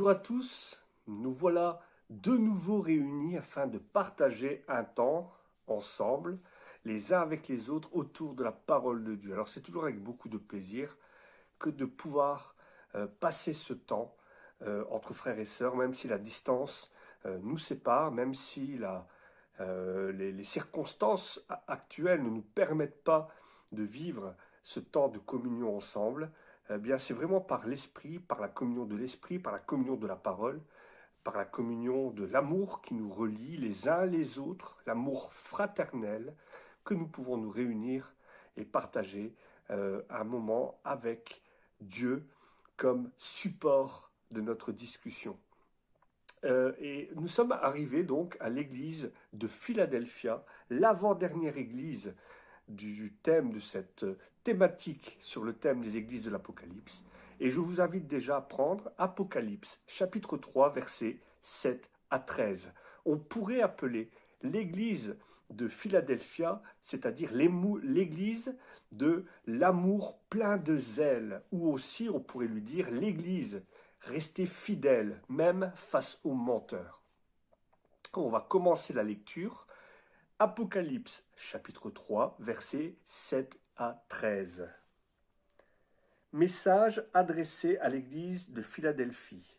Bonjour à tous, nous voilà de nouveau réunis afin de partager un temps ensemble, les uns avec les autres, autour de la parole de Dieu. Alors c'est toujours avec beaucoup de plaisir que de pouvoir passer ce temps entre frères et sœurs, même si la distance nous sépare, même si les circonstances actuelles ne nous permettent pas de vivre ce temps de communion ensemble. Eh bien, c'est vraiment par l'Esprit, par la communion de l'Esprit, par la communion de la parole, par la communion de l'amour qui nous relie les uns les autres, l'amour fraternel, que nous pouvons nous réunir et partager un moment avec Dieu comme support de notre discussion. Et nous sommes arrivés donc à l'église de Philadelphia, l'avant-dernière église du thème de cette thématique sur le thème des églises de l'Apocalypse. Et je vous invite déjà à prendre Apocalypse, chapitre 3, versets 7 à 13. On pourrait appeler l'église de Philadelphia, c'est-à-dire l'église de l'amour plein de zèle, ou aussi on pourrait lui dire l'église restée fidèle, même face aux menteurs. On va commencer la lecture. Apocalypse, chapitre 3, versets 7 à 13. Message adressé à l'église de Philadelphie.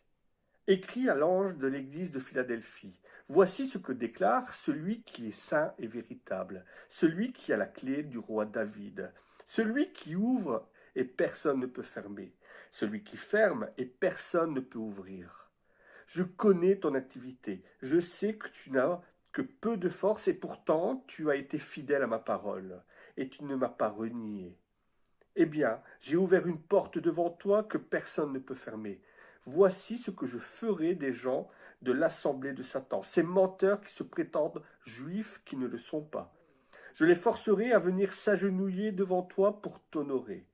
Écrit à l'ange de l'église de Philadelphie. Voici ce que déclare celui qui est saint et véritable, celui qui a la clé du roi David, celui qui ouvre et personne ne peut fermer, celui qui ferme et personne ne peut ouvrir. Je connais ton activité, je sais que tu n'as que peu de force et pourtant tu as été fidèle à ma parole et tu ne m'as pas renié. Eh bien, j'ai ouvert une porte devant toi que personne ne peut fermer. Voici ce que je ferai des gens de l'assemblée de Satan, ces menteurs qui se prétendent juifs qui ne le sont pas. Je les forcerai à venir s'agenouiller devant toi pour t'honorer.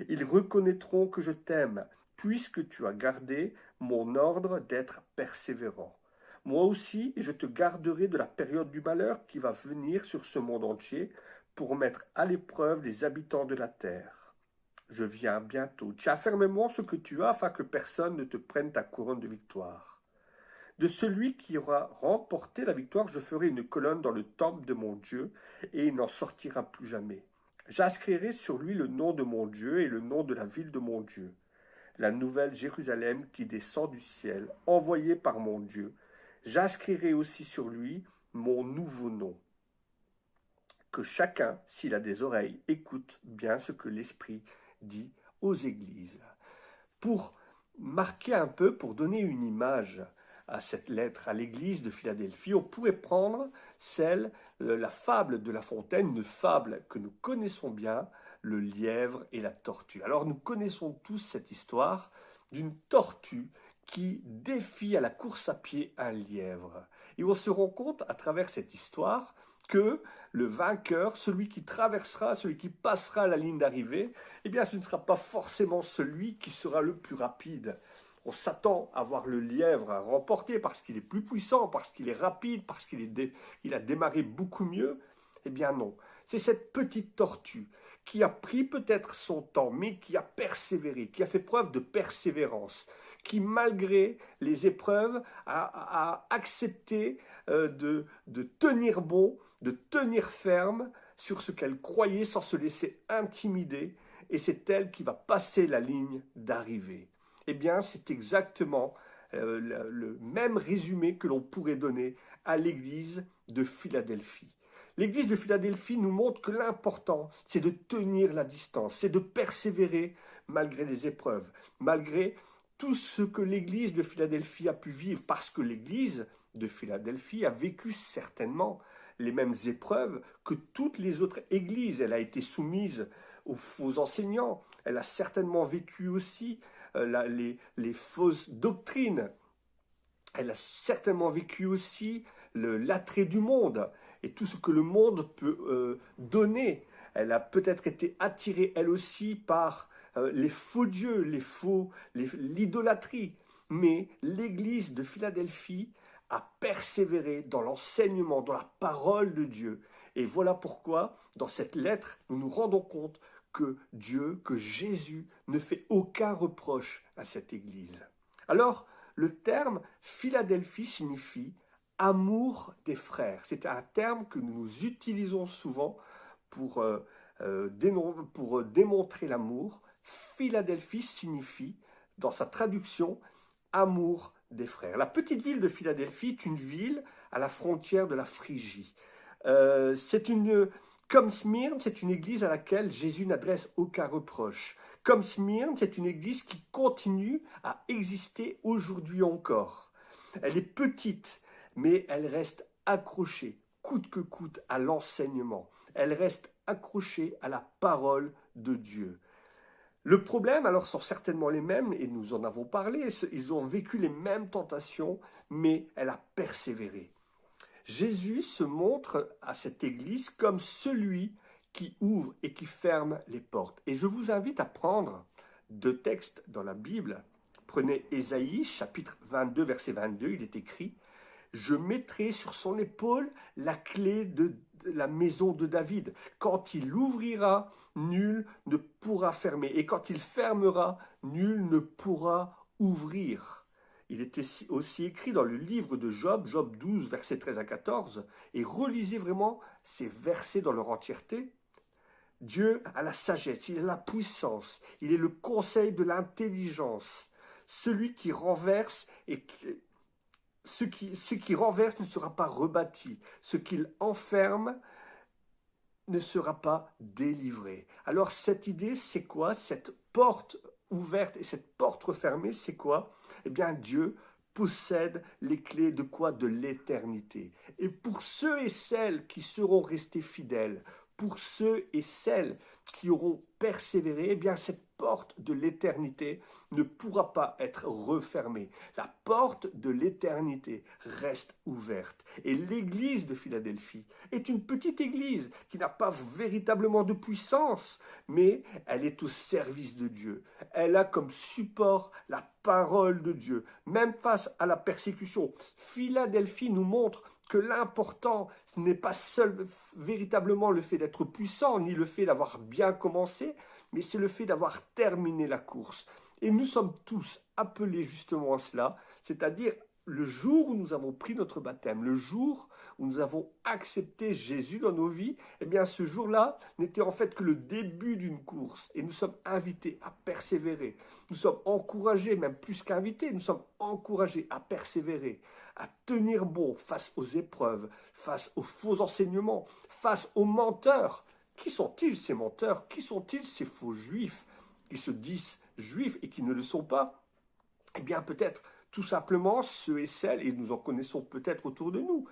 Ils reconnaîtront que je t'aime, puisque tu as gardé mon ordre d'être persévérant. Moi aussi, je te garderai de la période du malheur qui va venir sur ce monde entier pour mettre à l'épreuve les habitants de la terre. Je viens bientôt. Tiens fermement ce que tu as afin que personne ne te prenne ta couronne de victoire. De celui qui aura remporté la victoire, je ferai une colonne dans le temple de mon Dieu, et il n'en sortira plus jamais. J'inscrirai sur lui le nom de mon Dieu et le nom de la ville de mon Dieu, la nouvelle Jérusalem qui descend du ciel, envoyée par mon Dieu. J'inscrirai aussi sur lui mon nouveau nom. Que chacun, s'il a des oreilles, écoute bien ce que l'Esprit dit aux églises. Pour marquer un peu, pour donner une image à cette lettre à l'église de Philadelphie, on pourrait prendre la fable de La Fontaine, une fable que nous connaissons bien, le lièvre et la tortue. Alors nous connaissons tous cette histoire d'une tortue qui défie à la course à pied un lièvre. Et on se rend compte à travers cette histoire que le vainqueur, celui qui traversera, celui qui passera la ligne d'arrivée, eh bien ce ne sera pas forcément celui qui sera le plus rapide. On s'attend à voir le lièvre remporter parce qu'il est plus puissant, parce qu'il est rapide, parce qu'il a démarré beaucoup mieux. Eh bien non, c'est cette petite tortue qui a pris peut-être son temps, mais qui a persévéré, qui a fait preuve de persévérance, qui malgré les épreuves a accepté de tenir bon, de tenir ferme sur ce qu'elle croyait sans se laisser intimider, et c'est elle qui va passer la ligne d'arrivée. Eh bien, c'est exactement le même résumé que l'on pourrait donner à l'église de Philadelphie. L'église de Philadelphie nous montre que l'important, c'est de tenir la distance, c'est de persévérer malgré les épreuves, malgré tout ce que l'église de Philadelphie a pu vivre, parce que l'église de Philadelphie a vécu certainement les mêmes épreuves que toutes les autres églises. Elle a été soumise aux faux enseignants, elle a certainement vécu aussi les fausses doctrines, elle a certainement vécu aussi l'attrait du monde et tout ce que le monde peut donner. Elle a peut-être été attirée elle aussi par les faux dieux, l'idolâtrie. Mais l'église de Philadelphie a persévéré dans l'enseignement, dans la parole de Dieu. Et voilà pourquoi, dans cette lettre, nous nous rendons compte que Dieu, que Jésus ne fait aucun reproche à cette église. Alors, Le terme Philadelphie signifie amour des frères. C'est un terme que nous utilisons souvent pour, démontrer l'amour. Philadelphie signifie, dans sa traduction, amour des frères. La petite ville de Philadelphie est une ville à la frontière de la Phrygie. Comme Smyrne, c'est une église à laquelle Jésus n'adresse aucun reproche. Comme Smyrne, c'est une église qui continue à exister aujourd'hui encore. Elle est petite, mais elle reste accrochée, coûte que coûte, à l'enseignement. Elle reste accrochée à la parole de Dieu. Le problème, alors, sont certainement les mêmes, et nous en avons parlé, ils ont vécu les mêmes tentations, mais elle a persévéré. Jésus se montre à cette église comme celui qui ouvre et qui ferme les portes. Et je vous invite à prendre 2 textes dans la Bible. Prenez Ésaïe, chapitre 22, verset 22, il est écrit « Je mettrai sur son épaule la clé de la maison de David. Quand il ouvrira, nul ne pourra fermer. Et quand il fermera, nul ne pourra ouvrir. » Il était aussi écrit dans le livre de Job, Job 12, versets 13 à 14, et relisez vraiment ces versets dans leur entièreté. Dieu a la sagesse, il a la puissance, il est le conseil de l'intelligence. Celui qui renverse et ce qui renverse ne sera pas rebâti. Ce qu'il enferme ne sera pas délivré. Alors cette idée, c'est quoi? Cette porte ouverte et cette porte refermée, c'est quoi? Eh bien, Dieu possède les clés de quoi? De l'éternité. Et pour ceux et celles qui seront restés fidèles, pour ceux et celles qui auront persévéré, eh bien, cette porte de l'éternité ne pourra pas être refermée. La porte de l'éternité reste ouverte. Et l'église de Philadelphie est une petite église qui n'a pas véritablement de puissance, mais elle est au service de Dieu. Elle a comme support la parole de Dieu, même face à la persécution. Philadelphie nous montre que l'important, ce n'est pas véritablement le fait d'être puissant, ni le fait d'avoir bien commencé, mais c'est le fait d'avoir terminé la course. Et nous sommes tous appelés justement à cela, c'est-à-dire le jour où nous avons pris notre baptême, le jour où nous avons accepté Jésus dans nos vies, eh bien ce jour-là n'était en fait que le début d'une course. Et nous sommes invités à persévérer. Nous sommes encouragés, même plus qu'invités, nous sommes encouragés à persévérer, à tenir bon face aux épreuves, face aux faux enseignements, face aux menteurs. Qui sont-ils ces menteurs? Qui sont-ils ces faux juifs qui se disent juifs et qui ne le sont pas? Eh bien peut-être tout simplement ceux et celles, et nous en connaissons peut-être autour de nous.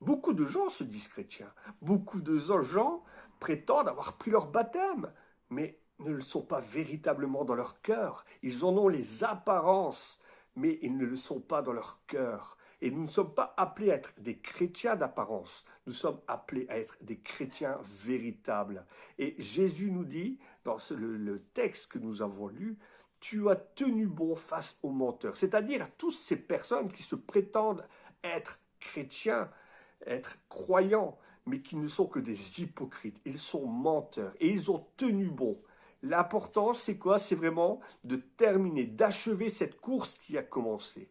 Beaucoup de gens se disent chrétiens, beaucoup de gens prétendent avoir pris leur baptême, mais ne le sont pas véritablement dans leur cœur. Ils en ont les apparences, mais ils ne le sont pas dans leur cœur. Et nous ne sommes pas appelés à être des chrétiens d'apparence, nous sommes appelés à être des chrétiens véritables. Et Jésus nous dit, dans le texte que nous avons lu, « Tu as tenu bon face aux menteurs », c'est-à-dire à toutes ces personnes qui se prétendent être chrétiens, être croyants, mais qui ne sont que des hypocrites. Ils sont menteurs et ils ont tenu bon. L'important, c'est quoi? C'est vraiment de terminer, d'achever cette course qui a commencé.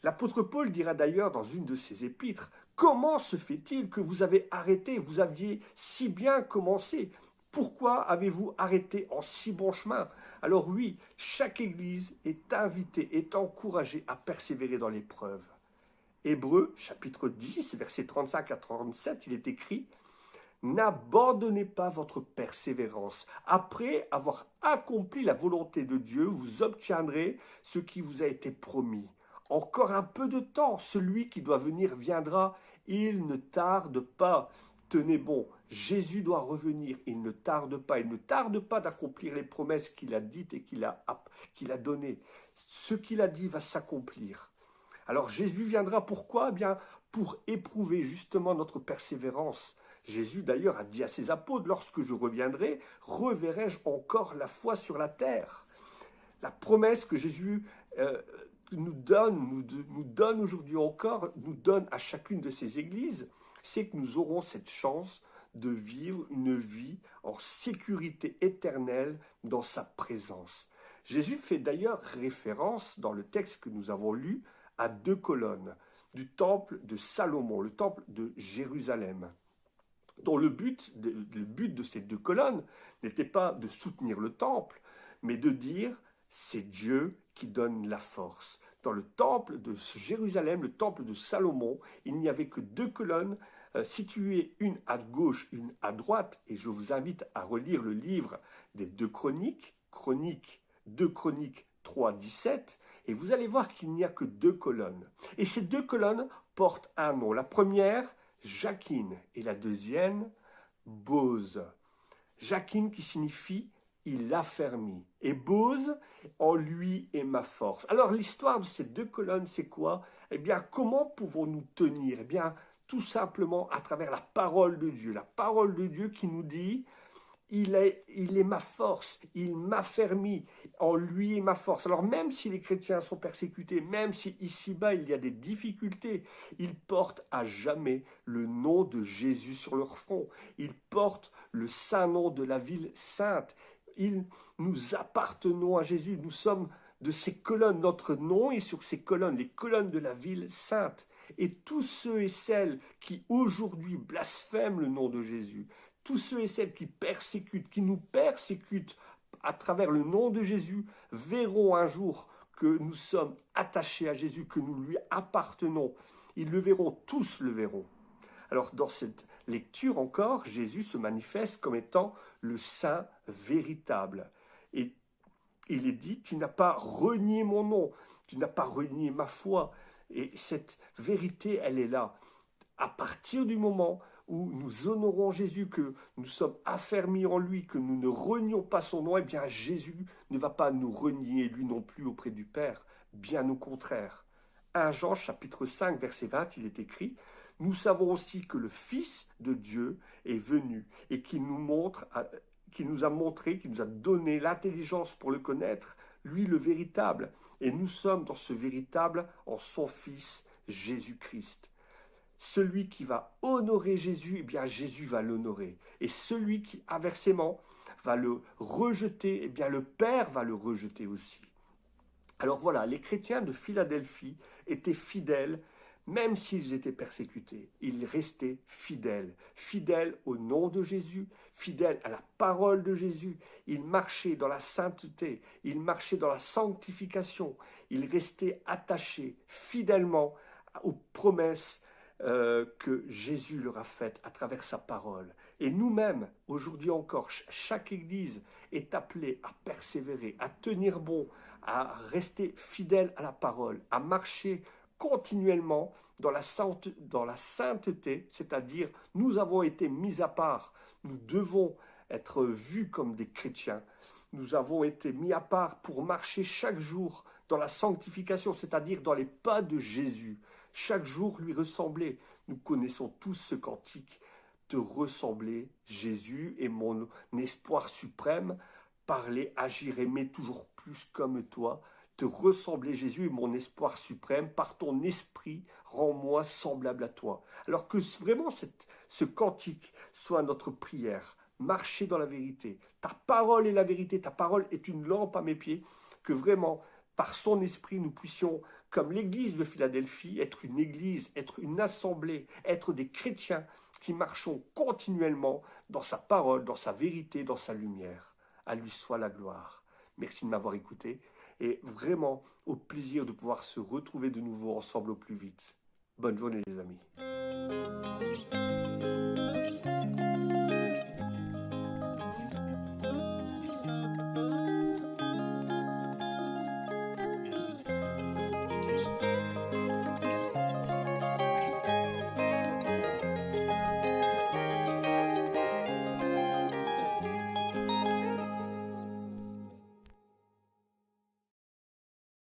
L'apôtre Paul dira d'ailleurs dans une de ses épîtres, « Comment se fait-il que vous avez arrêté? Vous aviez si bien commencé. Pourquoi avez-vous arrêté en si bon chemin ?» Alors oui, chaque église est invitée, est encouragée à persévérer dans l'épreuve. Hébreux, chapitre 10, versets 35 à 37, il est écrit « N'abandonnez pas votre persévérance. Après avoir accompli la volonté de Dieu, vous obtiendrez ce qui vous a été promis. Encore un peu de temps, celui qui doit venir viendra, il ne tarde pas. Tenez bon, Jésus doit revenir, il ne tarde pas d'accomplir les promesses qu'il a dites et qu'il a données. Ce qu'il a dit va s'accomplir. Alors Jésus viendra pourquoi? Eh bien, pour éprouver justement notre persévérance. Jésus d'ailleurs a dit à ses apôtres, lorsque je reviendrai, reverrai-je encore la foi sur la terre? La promesse que Jésus nous donne aujourd'hui encore, nous donne à chacune de ces églises, c'est que nous aurons cette chance de vivre une vie en sécurité éternelle dans sa présence. Jésus fait d'ailleurs référence dans le texte que nous avons lu à 2 colonnes du temple de Salomon, le temple de Jérusalem, dont le but de ces 2 colonnes n'était pas de soutenir le temple, mais de dire c'est Dieu qui donne la force. Dans le temple de Jérusalem, le temple de Salomon, il n'y avait que 2 colonnes situées, une à gauche, une à droite, et je vous invite à relire le livre des 2 Chroniques, 2 Chroniques 3, 17, et vous allez voir qu'il n'y a que 2 colonnes. Et ces 2 colonnes portent un nom. La première, Jachin, et la deuxième, Bose. Jachin qui signifie il affermit. Et Bose, en lui est ma force. Alors l'histoire de ces 2 colonnes, c'est quoi? Eh bien, comment pouvons-nous tenir? Eh bien, tout simplement à travers la parole de Dieu. La parole de Dieu qui nous dit il est ma force, il m'affermit, en lui est ma force. Alors même si les chrétiens sont persécutés, même si ici-bas il y a des difficultés, ils portent à jamais le nom de Jésus sur leur front. Ils portent le saint nom de la ville sainte. Nous appartenons à Jésus, nous sommes de ces colonnes, notre nom est sur ces colonnes, les colonnes de la ville sainte. Et tous ceux et celles qui aujourd'hui blasphèment le nom de Jésus, tous ceux et celles qui persécutent, qui nous persécutent à travers le nom de Jésus, verront un jour que nous sommes attachés à Jésus, que nous lui appartenons. Ils le verront, tous le verront. Alors dans cette lecture encore, Jésus se manifeste comme étant le Saint véritable. Et il est dit, tu n'as pas renié mon nom, tu n'as pas renié ma foi. Et cette vérité, elle est là. À partir du moment où nous honorons Jésus, que nous sommes affermis en lui, que nous ne renions pas son nom, eh bien Jésus ne va pas nous renier lui non plus auprès du Père, bien au contraire. 1 Jean chapitre 5 verset 20, il est écrit « Nous savons aussi que le Fils de Dieu est venu et qu'il nous a montré, qu'il nous a donné l'intelligence pour le connaître, lui le véritable. Et nous sommes dans ce véritable en son Fils Jésus-Christ. » Celui qui va honorer Jésus, eh bien Jésus va l'honorer. Et celui qui, inversement, va le rejeter, eh bien le Père va le rejeter aussi. Alors voilà, les chrétiens de Philadelphie étaient fidèles, même s'ils étaient persécutés. Ils restaient fidèles, fidèles au nom de Jésus, fidèles à la parole de Jésus. Ils marchaient dans la sainteté, ils marchaient dans la sanctification. Ils restaient attachés fidèlement aux promesses que Jésus leur a faites à travers sa parole. Et nous-mêmes, aujourd'hui encore, chaque Église est appelée à persévérer, à tenir bon, à rester fidèle à la parole, à marcher continuellement dans la sainteté, c'est-à-dire nous avons été mis à part, nous devons être vus comme des chrétiens, nous avons été mis à part pour marcher chaque jour dans la sanctification, c'est-à-dire dans les pas de Jésus, chaque jour lui ressembler. Nous connaissons tous ce cantique, te ressembler, Jésus est mon espoir suprême, parler, agir, aimer toujours plus comme toi, te ressembler, Jésus est mon espoir suprême, par ton esprit, rends-moi semblable à toi. Alors que vraiment ce cantique soit notre prière, marcher dans la vérité. Ta parole est la vérité, ta parole est une lampe à mes pieds, que vraiment, par son esprit, nous puissions, comme l'église de Philadelphie, être une église, être une assemblée, être des chrétiens qui marchons continuellement dans sa parole, dans sa vérité, dans sa lumière. À lui soit la gloire. Merci de m'avoir écouté et vraiment au plaisir de pouvoir se retrouver de nouveau ensemble au plus vite. Bonne journée les amis.